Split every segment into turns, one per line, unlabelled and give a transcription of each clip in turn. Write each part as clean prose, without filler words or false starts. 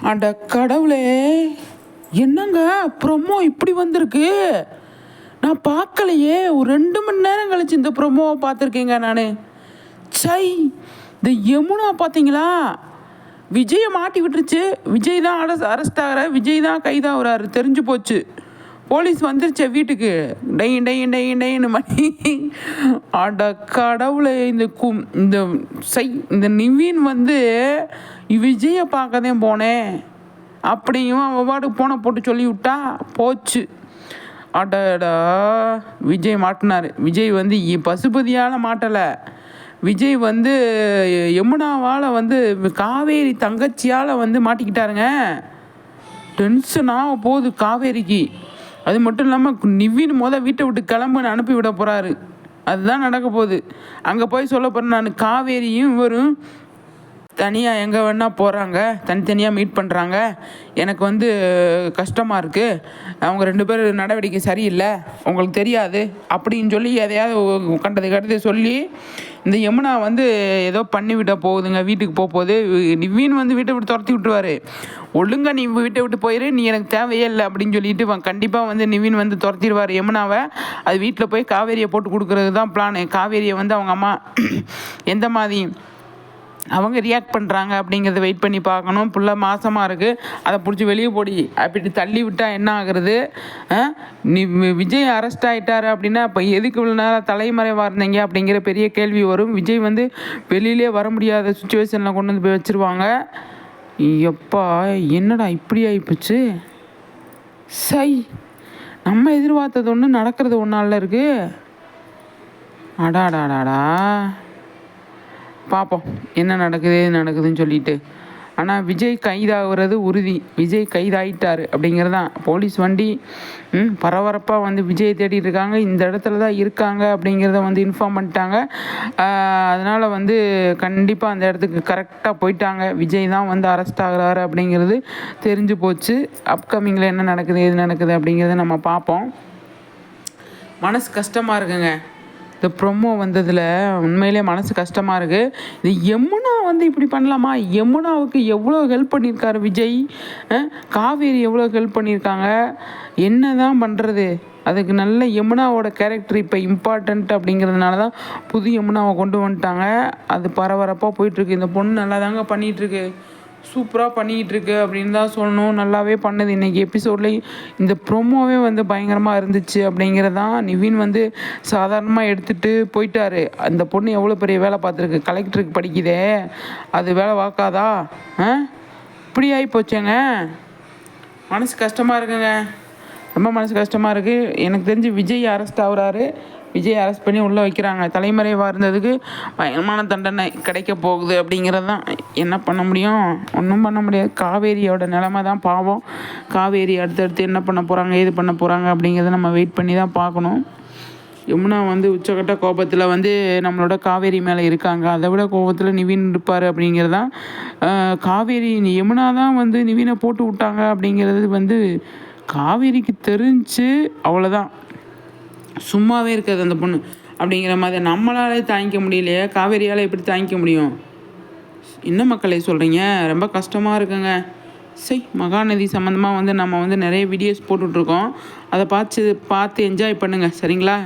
அட கடவுளே, என்னங்க ப்ரொமோ இப்படி வந்திருக்கு? நான் பார்க்கலையே. ஒரு 2 மணி நேரம் கழிச்சு இந்த ப்ரொமோவை பார்த்துருக்கேங்க நான். சை, இந்த யமுனா பார்த்தீங்களா? விஜயை மாட்டி விட்டுருச்சு. விஜய் தான் அரெஸ்ட் ஆகிறார், விஜய் தான் கைதாகிறாரு, தெரிஞ்சு போச்சு. போலீஸ் வந்துருச்சே வீட்டுக்கு, டைன் டைன் டைன் டைன்னு மணி. அட கடவுளை, இந்த இந்த நிவின் வந்து விஜயை பார்க்கதான் போனேன் அப்படியும் அவன் பாட்டுக்கு போன போட்டு சொல்லி விட்டா போச்சு. அடடா, விஜய் மாட்டினார். விஜய் வந்து பசுபதியால் மாட்டலை, விஜய் வந்து யமுனாவால் வந்து காவேரி தங்கச்சியால் வந்து மாட்டிக்கிட்டாருங்க. டென்ஷனாக போகுது காவேரிக்கு. அது மட்டும் இல்லாமல் நிவின் வீட்டை விட்டு கிளம்புன்னு அனுப்பி விட போகிறாரு. அதுதான் நடக்க போகுது. அங்கே போய் சொல்ல போகிறேன் நான், காவேரியும் இவரும் தனியாக எங்கே வேணால் போகிறாங்க, தனித்தனியாக மீட் பண்ணுறாங்க, எனக்கு வந்து கஷ்டமாக இருக்குது, அவங்க 2 பேர் நடவடிக்கை சரியில்லை, உங்களுக்கு தெரியாது அப்படின்னு சொல்லி எதையாவது கண்டதை சொல்லி இந்த யமுனா வந்து ஏதோ பண்ணிவிட போகுதுங்க. வீட்டுக்கு போகுது. நிவின் வந்து வீட்டை விட்டு துரத்தி விட்டுருவார். ஒழுங்கா நீ வீட்டை விட்டு போயிரு, நீ எனக்கு தேவையே இல்லை அப்படின்னு சொல்லிட்டு கண்டிப்பாக வந்து நிவின் வந்து துரத்திடுவார் யமுனாவை. அது வீட்டில் போய் காவேரியை போட்டு கொடுக்குறது தான் பிளான். காவேரியை வந்து அவங்க அம்மா எந்த மாதிரி அவங்க ரியாக்ட் பண்ணுறாங்க அப்படிங்கிறத வெயிட் பண்ணி பார்க்கணும். புள்ள மாசமாக இருக்குது, அதை பிடிச்சி வெளியே போடி அப்படி தள்ளி விட்டால் என்ன ஆகுறது? நீ விஜய் அரெஸ்ட் ஆகிட்டாரு அப்படின்னா இப்போ எதுக்கு இவ்வளோ நேரம் தலைமறைவாக இருந்தீங்க அப்படிங்கிற பெரிய கேள்வி வரும். விஜய் வந்து வெளியிலே வர முடியாத சுச்சுவேஷனில் கொண்டு வந்து போய் வச்சுருவாங்க. எப்பா, என்னடா இப்படி ஆகிப்போச்சு? சை, நம்ம எதிர்பார்த்தது ஒன்று, நடக்கிறது ஒன்றால இருக்குது. அடாடாடாடா, பார்ப்போம் என்ன நடக்குதுன்னு சொல்லிட்டு. ஆனால் விஜய் கைதாகிறது உறுதி. விஜய் கைதாகிட்டார் அப்படிங்கிறதான். போலீஸ் வண்டி பரபரப்பாக வந்து விஜய் தேடிட்டு இருக்காங்க. இந்த இடத்துல தான் இருக்காங்க அப்படிங்கிறத வந்து இன்ஃபார்ம் பண்ணிட்டாங்க. அதனால் வந்து கண்டிப்பாக அந்த இடத்துக்கு கரெக்டாக போயிட்டாங்க. விஜய் தான் வந்து அரெஸ்ட் ஆகிறாரு அப்படிங்கிறது தெரிஞ்சு போச்சு. அப்கமிங்கில் என்ன நடக்குது எது நடக்குது அப்படிங்கிறத நம்ம பார்ப்போம். மனசு கஷ்டமாக இருக்குங்க. இந்த ப்ரொமோ வந்ததில் உண்மையிலே மனசு கஷ்டமாக இருக்குது. இது யமுனா வந்து இப்படி பண்ணலாமா? யமுனாவுக்கு எவ்வளோ ஹெல்ப் பண்ணியிருக்காரு விஜய், காவேரி எவ்வளோ ஹெல்ப் பண்ணியிருக்காங்க. என்ன தான் பண்ணுறது? அதுக்கு நல்ல யமுனாவோட கேரக்டர் இப்போ இம்பார்ட்டண்ட் அப்படிங்கிறதுனால தான் புது யமுனாவை கொண்டு வந்துட்டாங்க. அது பரபரப்பாக போயிட்டுருக்கு. இந்த பொண்ணு நல்லா தாங்க பண்ணிகிட்ருக்கு, சூப்பராக பண்ணிக்கிட்டு இருக்கு அப்படின்னு தான் சொல்லணும். நல்லாவே பண்ணுது. இன்றைக்கி எபிசோட்லேயும் இந்த ப்ரொமோவே வந்து பயங்கரமாக இருந்துச்சு அப்படிங்கிறதான். நிவின் வந்து சாதாரணமாக எடுத்துகிட்டு போயிட்டாரு. அந்த பொண்ணு எவ்வளோ பெரிய வேலை பார்த்துருக்கு, கலெக்டருக்கு படிக்குதே, அது வேலை பார்க்காதா? இப்படி ஆகி போச்சேங்க. மனசு கஷ்டமாக இருக்குங்க, ரொம்ப மனசு கஷ்டமாக இருக்குது. எனக்கு தெரிஞ்சு விஜய் அரெஸ்ட் ஆகுறாரு. விஜய் அரெஸ்ட் பண்ணி உள்ளே வைக்கிறாங்க. தலைமறைவாக இருந்ததுக்கு பயங்கரமான தண்டனை கிடைக்க போகுது அப்படிங்கிறது தான். என்ன பண்ண முடியும்? ஒன்றும் பண்ண முடியாது. காவேரியோட நிலமை தான் பாவம். காவேரி அடுத்தடுத்து என்ன பண்ண போகிறாங்க, ஏது பண்ண போகிறாங்க அப்படிங்கிறத நம்ம வெயிட் பண்ணி தான் பார்க்கணும். யமுனா வந்து உச்சக்கட்ட கோபத்தில் வந்து நம்மளோட காவேரி மேலே இருக்காங்க. அதை விட கோபத்தில் நிவின் இருப்பார் அப்படிங்கிறதான். காவேரி யமுனா தான் வந்து நிவினை போட்டு விட்டாங்க அப்படிங்கிறது வந்து காவேரிக்கு தெரிஞ்சு அவ்வளோதான், சும்மாவே இருக்காது அந்த பொண்ணு அப்படிங்கிற மாதிரி. நம்மளாலே தாங்கிக்க முடியலையே, காவேரியால் எப்படி தாங்கிக்க முடியும்? என்ன மக்களை சொல்கிறீங்க? ரொம்ப கஷ்டமாக இருக்குங்க. சரி, மகாநதி சம்மந்தமாக வந்து நம்ம வந்து நிறைய வீடியோஸ் போட்டுட்ருக்கோம். அதை பார்த்து என்ஜாய் பண்ணுங்கள், சரிங்களா?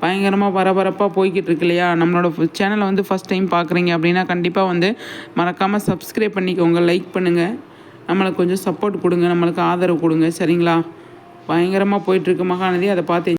பயங்கரமாக பரபரப்பாக போய்கிட்டு இருக்கு இல்லையா? நம்மளோட சேனலை வந்து ஃபஸ்ட் டைம் பார்க்குறீங்க அப்படின்னா கண்டிப்பாக வந்து மறக்காமல் சப்ஸ்கிரைப் பண்ணிக்கோங்க, லைக் பண்ணுங்கள், நம்மளுக்கு கொஞ்சம் சப்போர்ட் கொடுங்க, நம்மளுக்கு ஆதரவு கொடுங்க, சரிங்களா? பயங்கரமாக போயிட்டுருக்கு மகாநதி. அதை பார்த்து